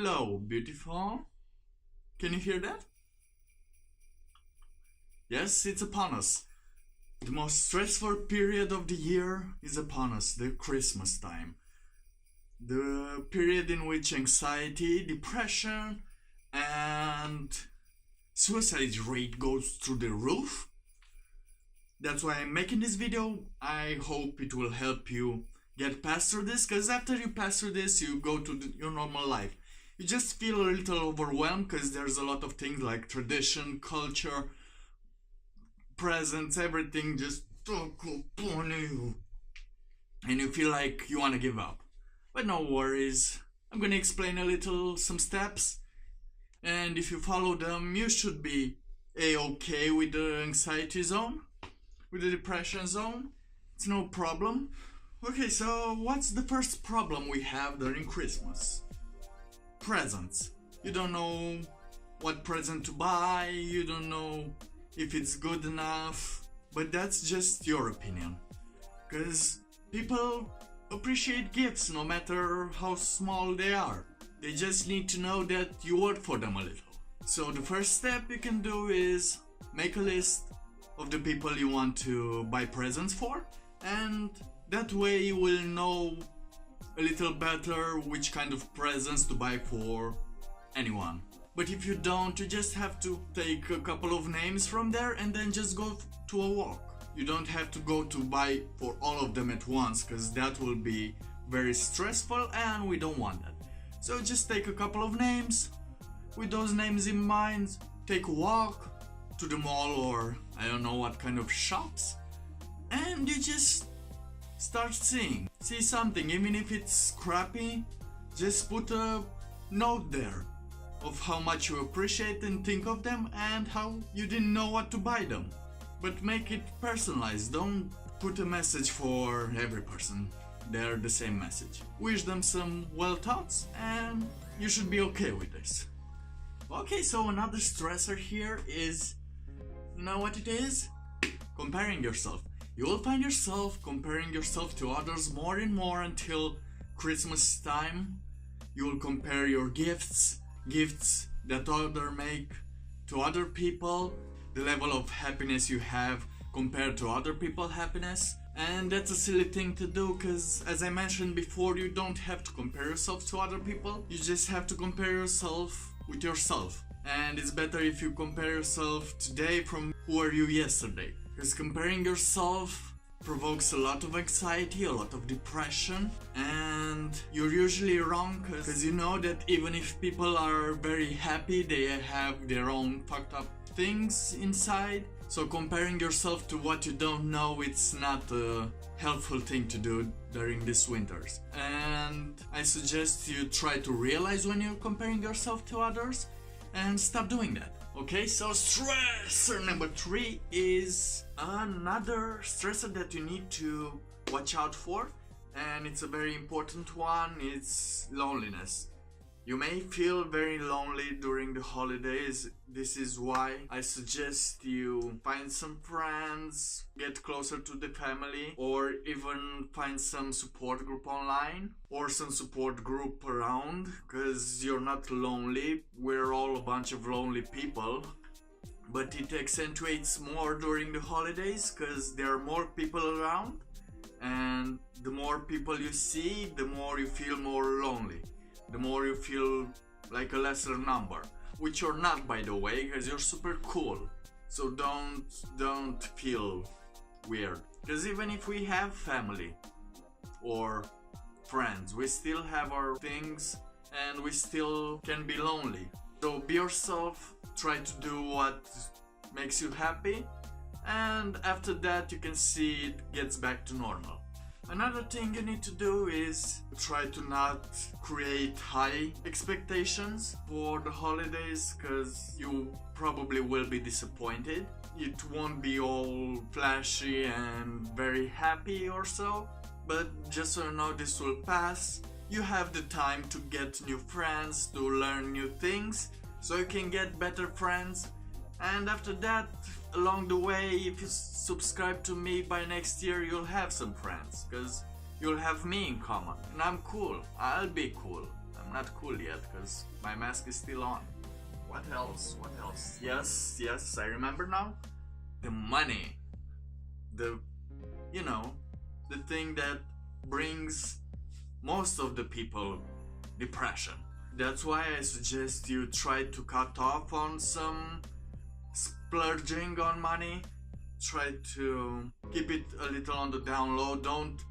Hello, beautiful. Can you hear that? Yes, it's upon us. The most stressful period of the year is upon us, the Christmas time. The period in which anxiety, depression, and suicide rate goes through the roof. That's why I'm making this video. I hope it will help you get past through this, because after you pass through this, you go to your normal life. You just feel a little overwhelmed because there's a lot of things like tradition, culture, presents, everything just stuck upon you. And you feel like you want to give up. But no worries. I'm gonna explain a little some steps. And if you follow them, you should be a-okay with the anxiety zone, with the depression zone. It's no problem. Okay, so what's the first problem we have during Christmas? Presents. You don't know what present to buy, you don't know if it's good enough, but that's just your opinion. Because people appreciate gifts no matter how small they are. They just need to know that you work for them a little. So the first step you can do is make a list of the people you want to buy presents for, and that way you will know a little better which kind of presents to buy for anyone. But if you don't, you just have to take a couple of names from there and then just go to a walk. You don't have to go to buy for all of them at once, because that will be very stressful and we don't want that. So just take a couple of names. With those names in mind, take a walk to the mall or I don't know what kind of shops, and you just start seeing. See something, even if it's crappy, just put a note there of how much you appreciate and think of them and how you didn't know what to buy them. But make it personalized, don't put a message for every person. They're the same message. Wish them some well thoughts and you should be okay with this. Okay, so another stressor here is, you know what it is? Comparing yourself. You will find yourself comparing yourself to others more and more until Christmas time. You will compare your gifts that others make to other people, the level of happiness you have compared to other people's happiness. And that's a silly thing to do, because as I mentioned before, you don't have to compare yourself to other people. You just have to compare yourself with yourself. And it's better if you compare yourself today from who are you yesterday. Because comparing yourself provokes a lot of anxiety, a lot of depression, and you're usually wrong, because you know that even if people are very happy, they have their own fucked up things inside. So comparing yourself to what you don't know, it's not a helpful thing to do during these winters. And I suggest you try to realize when you're comparing yourself to others and stop doing that. Okay, so stressor number 3 is another stressor that you need to watch out for, and it's a very important one. It's loneliness. You may feel very lonely during the holidays. This is why I suggest you find some friends, get closer to the family, or even find some support group online or some support group around, because you're not lonely. We're all a bunch of lonely people. But it accentuates more during the holidays because there are more people around, and the more people you see, the more you feel more lonely. The more you feel like a lesser number, which you're not, by the way, because you're super cool. So don't feel weird, because even if we have family or friends, we still have our things and we still can be lonely. So be yourself, try to do what makes you happy, and after that you can see it gets back to normal. Another thing you need to do is try to not create high expectations for the holidays, because you probably will be disappointed. It won't be all flashy and very happy or so, but just so you know, this will pass. You have the time to get new friends, to learn new things, so you can get better friends. And after that, along the way, if you subscribe to me, by next year you'll have some friends, because you'll have me in common, and I'm cool, I'll be cool. I'm not cool yet because my mask is still on. What else? What else? Yes, I remember now. The money. The, you know, the thing that brings most of the people depression. That's why I suggest you try to cut off on some splurging on money. Try to keep it a little on the down low. Don't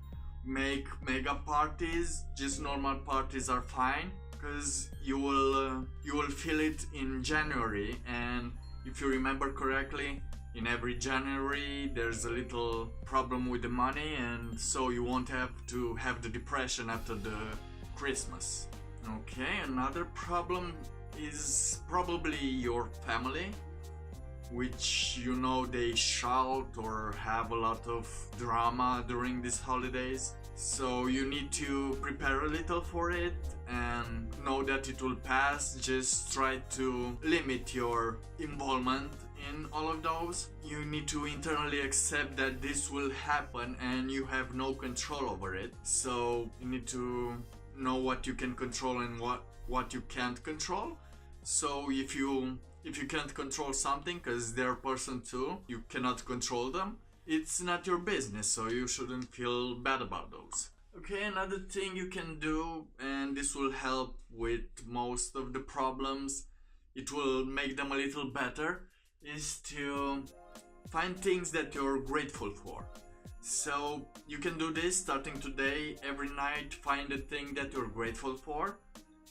make mega parties. Just normal parties are fine, because you will feel it in January. And if you remember correctly, in every January there's a little problem with the money, and so you won't have to have the depression after the Christmas. Okay, another problem is probably your family, which they shout or have a lot of drama during these holidays. So you need to prepare a little for it and know that it will pass. Just try to limit your involvement in all of those. You need to internally accept that this will happen and you have no control over it. So you need to know what you can control and what you can't control. So if you can't control something, because they're a person too, you cannot control them, it's not your business, so you shouldn't feel bad about those. Okay, another thing you can do, and this will help with most of the problems, it will make them a little better, is to find things that you're grateful for. So you can do this starting today. Every night find a thing that you're grateful for,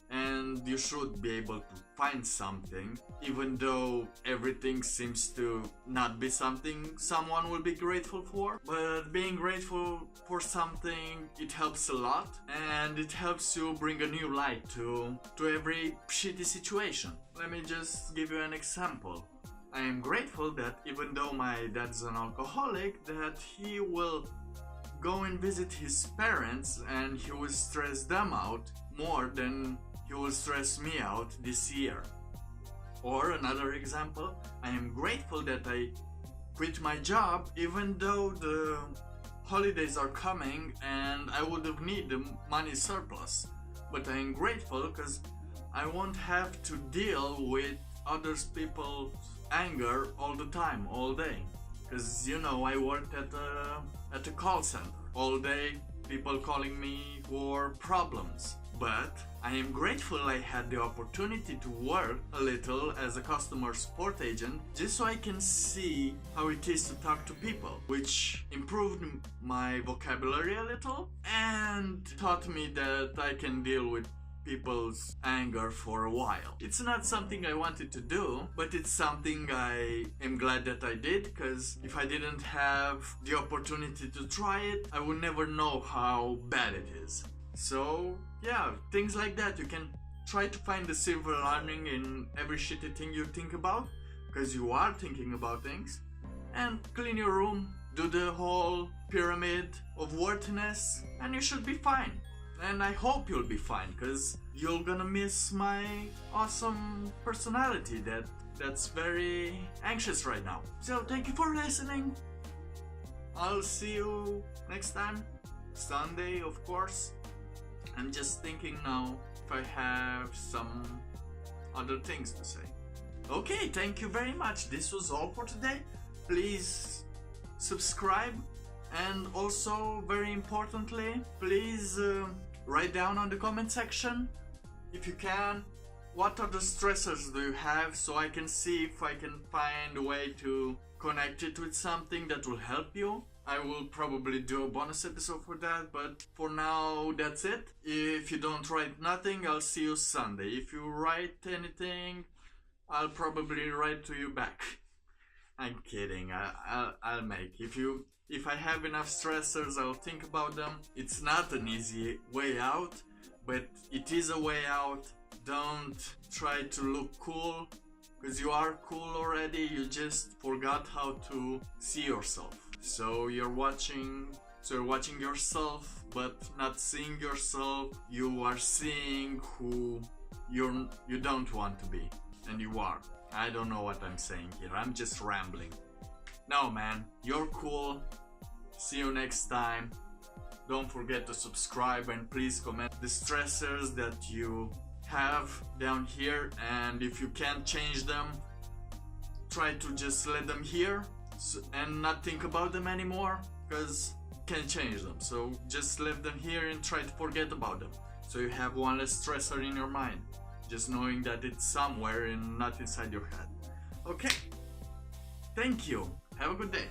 and you should be able to find something, even though everything seems to not be something someone will be grateful for. But being grateful for something, it helps a lot, and it helps you bring a new light to every shitty situation. Let me just give you an example. I am grateful that even though my dad's an alcoholic, that he will go and visit his parents and he will stress them out more than he will stress me out this year. Or another example, I am grateful that I quit my job even though the holidays are coming and I would have needed the money surplus. But I am grateful because I won't have to deal with other people's anger all the time, all day. Because I worked at a call center all day, people calling me for problems. But I am grateful I had the opportunity to work a little as a customer support agent, just so I can see how it is to talk to people, which improved my vocabulary a little and taught me that I can deal with people's anger for a while. It's not something I wanted to do, but it's something I am glad that I did, because if I didn't have the opportunity to try it, I would never know how bad it is. So yeah, things like that. You can try to find the silver lining in every shitty thing you think about, because you are thinking about things. And clean your room, do the whole pyramid of worthiness, and you should be fine. And I hope you'll be fine, because you're gonna miss my awesome personality that's very anxious right now. So thank you for listening. I'll see you next time. Sunday, of course. I'm just thinking now if I have some other things to say. Okay, thank you very much. This was all for today. Please subscribe, and also, very importantly, please write down on the comment section, if you can, what other stressors do you have, so I can see if I can find a way to connect it with something that will help you. I will probably do a bonus episode for that, but for now that's it. If you don't write nothing, I'll see you Sunday. If you write anything, I'll probably write to you back. I'm kidding. I'll make. If I have enough stressors, I'll think about them. It's not an easy way out, but it is a way out. Don't try to look cool, because you are cool already. You just forgot how to see yourself. So you're watching yourself, but not seeing yourself. You are seeing who you don't want to be, and you are. I don't know what I'm saying here. I'm just rambling. No, man, you're cool. See you next time. Don't forget to subscribe, and please comment the stressors that you have down here, and if you can't change them, try to just let them here and not think about them anymore, because you can't change them. So just leave them here and try to forget about them, so you have one less stressor in your mind, just knowing that it's somewhere and not inside your head. Okay, thank you, have a good day.